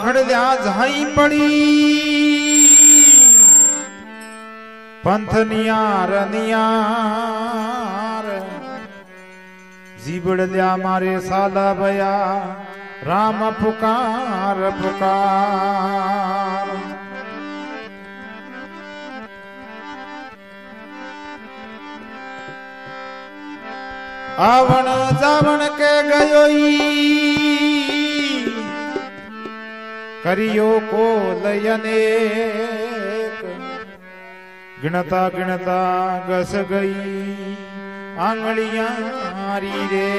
खड़ल्या झाई पड़ी पंथ नियार नियार जीबड़ल्या मारे साला बया राम पुकार पुकार आवण जावण के गयोई करियो को लयनेक गिणता गिणता गस गई आंगलियां री रे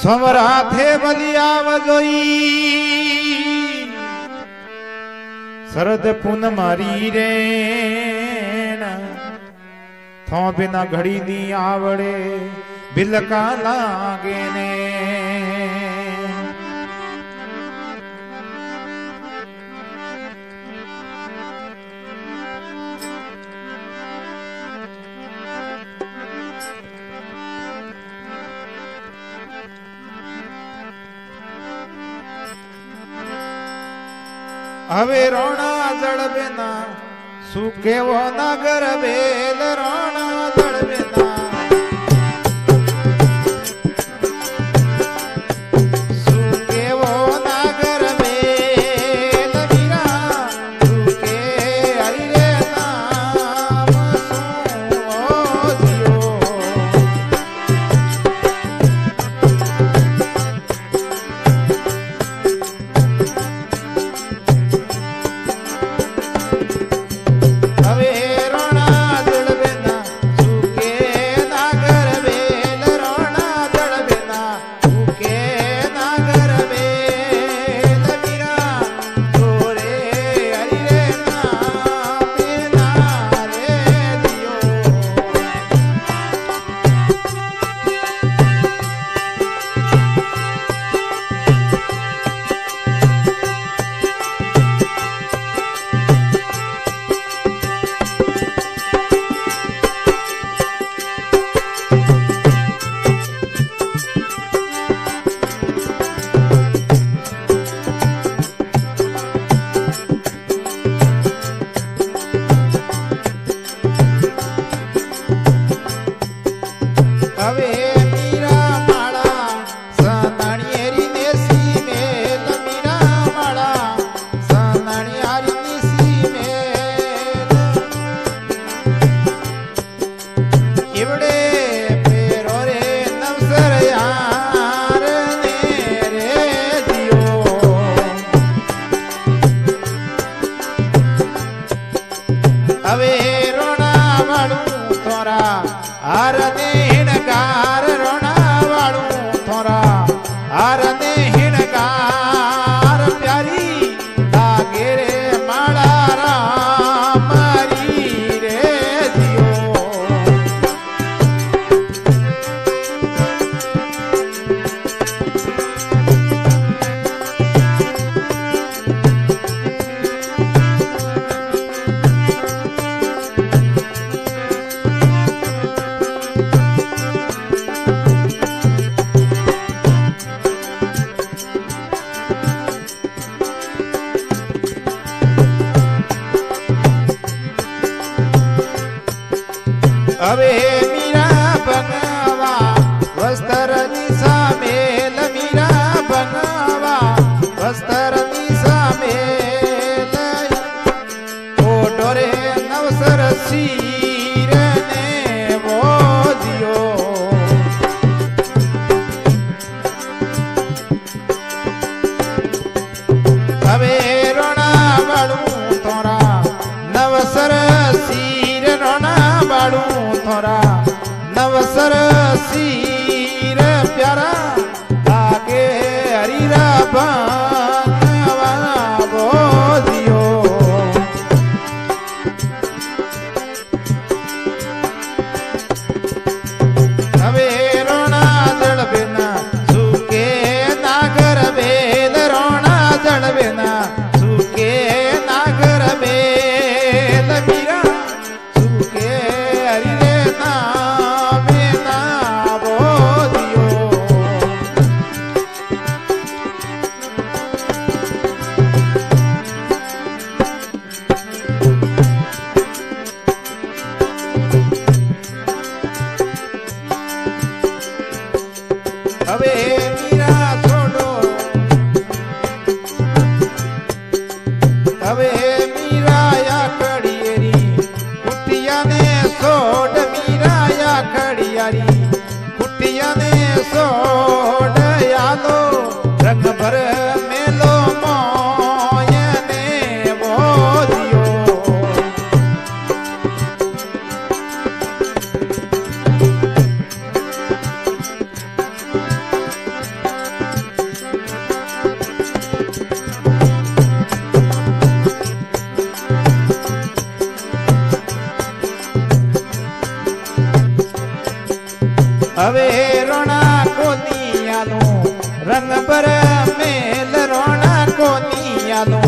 समरा थे बलिया वजोई शरद पुन मारी रेण थो बिना घड़ी नी आवड़े बिलका लागे ने हवे रोना जड़ बिना सूखे वो नगर बेल रोना जड़ बिना सूखे वो नगर बेल मीरा सूखे हरे नाम दियो अबे मीरा बनवा वस्त्र निशा मेल मीरा बनवा वस्त्र निशा मेल ओटोरे नवसर सीर ने वो दियो अबे रोना बाड़ू तोरा नवसर सीर रोना बाड़ू थोरा नवसर सीर प्यारा आगे हरीरा बनवा बोधियो हवे रोना जड़ बिना सूखे नागर बेल रोना जड़ बिना सूखे नागर बेल मीरा सूखे हरी रे ना बिना बो कन्यानो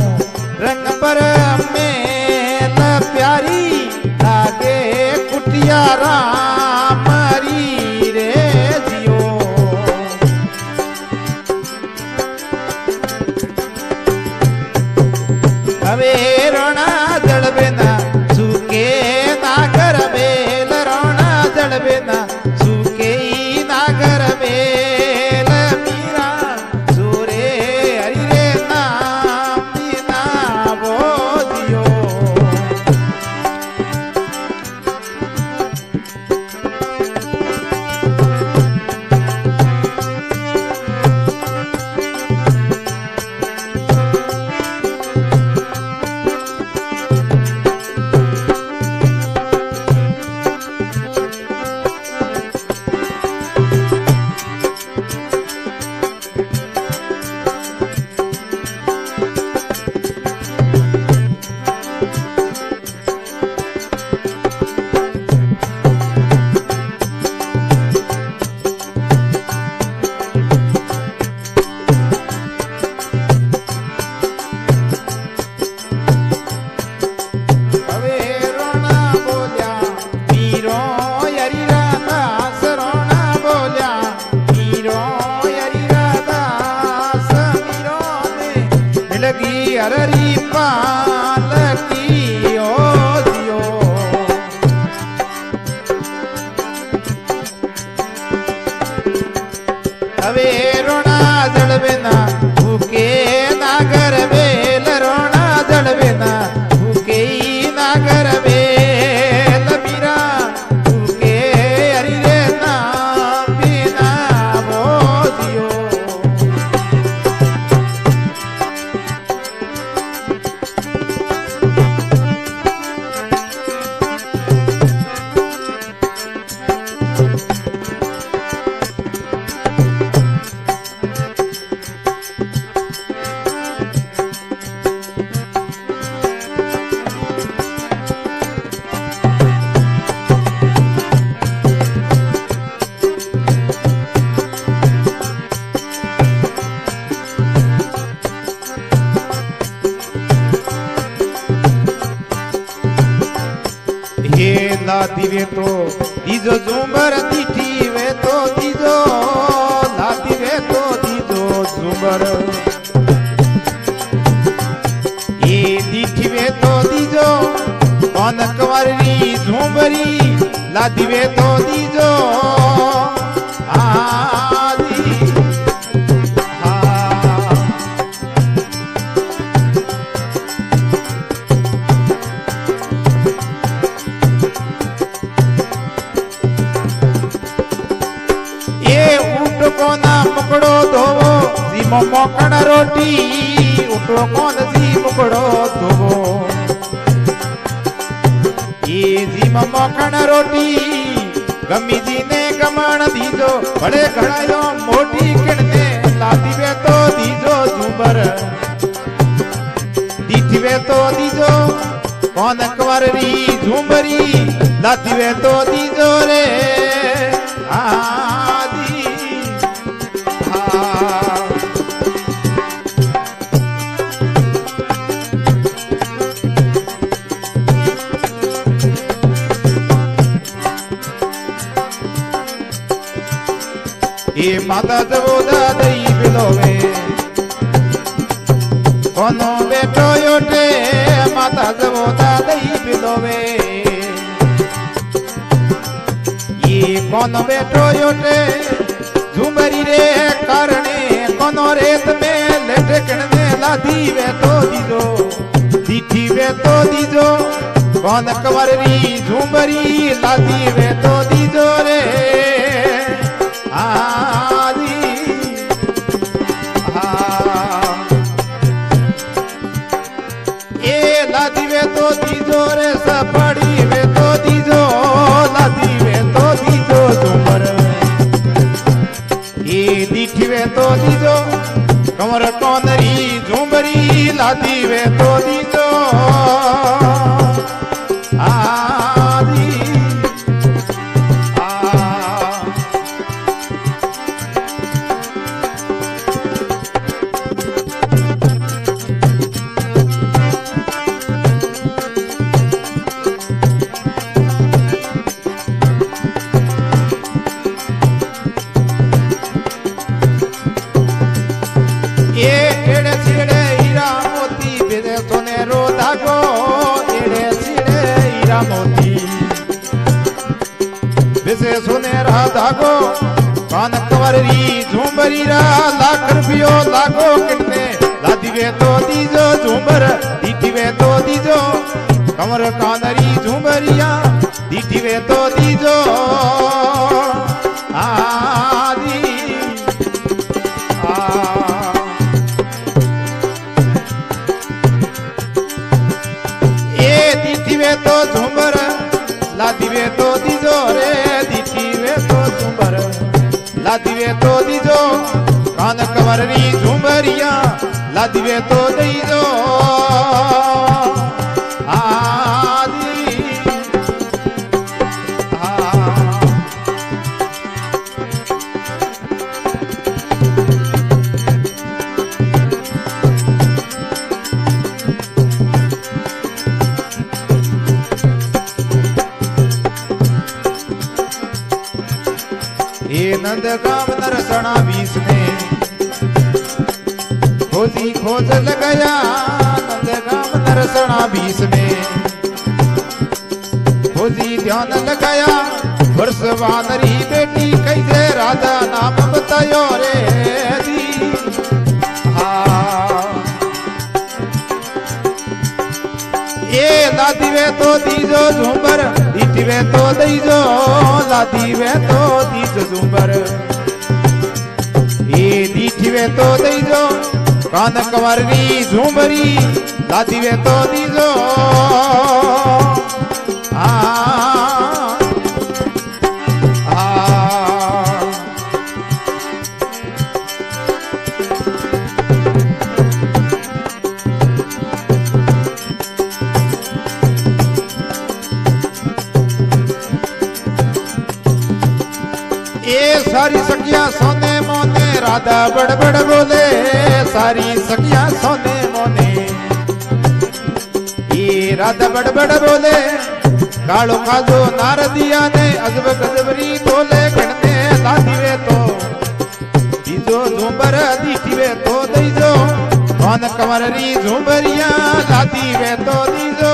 रंग पर मेल प्यारी लागे कुटिया राम हरी रे जियो। હવે રોણા જળવે ના સુકે નાગર બેલ રોણા જળવે ના સુકે નાગર બેલ મીરા સુરે હરી રે નામ બીના બોધિયો। हररी पालकी ओ जियो। હવે રોણા જળવે ના ભૂકે નાગર બેલ રોણા જળવે ના ભૂકે નાગર બેલ મીરા ભૂકે હરી રે નામ બીના બોધિયો। लादी वे तो दीजो झूमर दीठी वे तो दीजो लादी वे तो दीजो झूमर ये दीठी वे तो दीजो कौन कंवरी झूमरी लादी वे तो दीजो आदि कोना मुकड़ो धोवो जीमो मोकण रोटी उठो कोन जी मुकड़ो धोवो ये जीमो मोकण रोटी गमी जी ने गमण दीजो बड़े घड़ायो मोटी किणने लादी वे तो दीजो झूमर दीठी वे तो दीजो कौन कंवरी झूमरी लादी वे तो दीजो रे आदि ये माता जबोदा दई बिलोवे कोनो बेटो योटे माता जबोदा दई बिलोवे ये कोनो बेटो योटे झुमरी रे करणे कोनो रेत में लटकण में लादी वे तो दीजो दीठी वे तो दीजो कौन कंवरी झुमरी लादी वे तो दीजो रे आदि ये लादी वे तो दीजो रे सपड़ी वे तो दीजो लादी वे तो दीजो झूमर ये दीठी वे तो दीजो कंवर कौनरी झूमरी लादी वे तो दीजो आदि लागो एड़े सीड़े हीरा मोती जैसे सुनेरा धागो कान कंवरी झूमरी रा लाख रुपयो लागो कितने लादीवे तो दीजो झूमर दीठीवे तो दीजो कमर कानरी झूमरिया दीठीवे तो दीजो आदि ए दीठीवे तो झूमर लादीवे तो दीजो रे दीठीवे तो झूमर लादीवे तो दीजो कान कंवरी झूमरिया लादीवे तो दीजो नंद गांव नरसणा 20 में खोजी खोज लगाया नंद गांव नरसणा 20 में खोजी ध्यान लगाया वर्ष वानरी बेटी कैसे राधा नाम बतायो रे दी ये लादीवे तो दीजो झूमर दीठीवे तो दीजो लादीवे तो दीजो झूमर ये दीठीवे तो दीजो कान कंवरी झूमरी लादीवे तो दीजो सारी सखिया सोने मोने राधा बड़ बड़ बोले सारी सखिया सोने मोने ये राधा बड़ बड़ बोले कालो खाजो नारदिया ने अजब गजबरी बोले गणने लादीवे तो दीजो झूमर दीठीवे तो दीजो कौन कंवरी झूमरिया लादीवे तो दीजो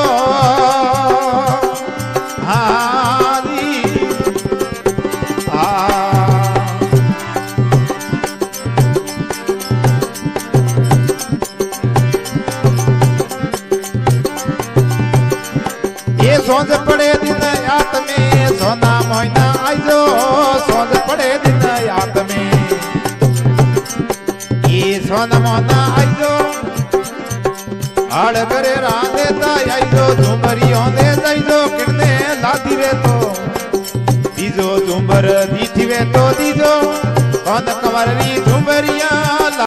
सोज पड़े दिन याद में सोना मोइना आइजो सोज पड़े दिन याद में ये सोना मोना आइजो आड़ करे राधे ता आइजो झूमरी होने जाइजो किरने लादीवे तो दीजो झूमर दीठीवे तो दीजो कौन कंवरी झूमरिया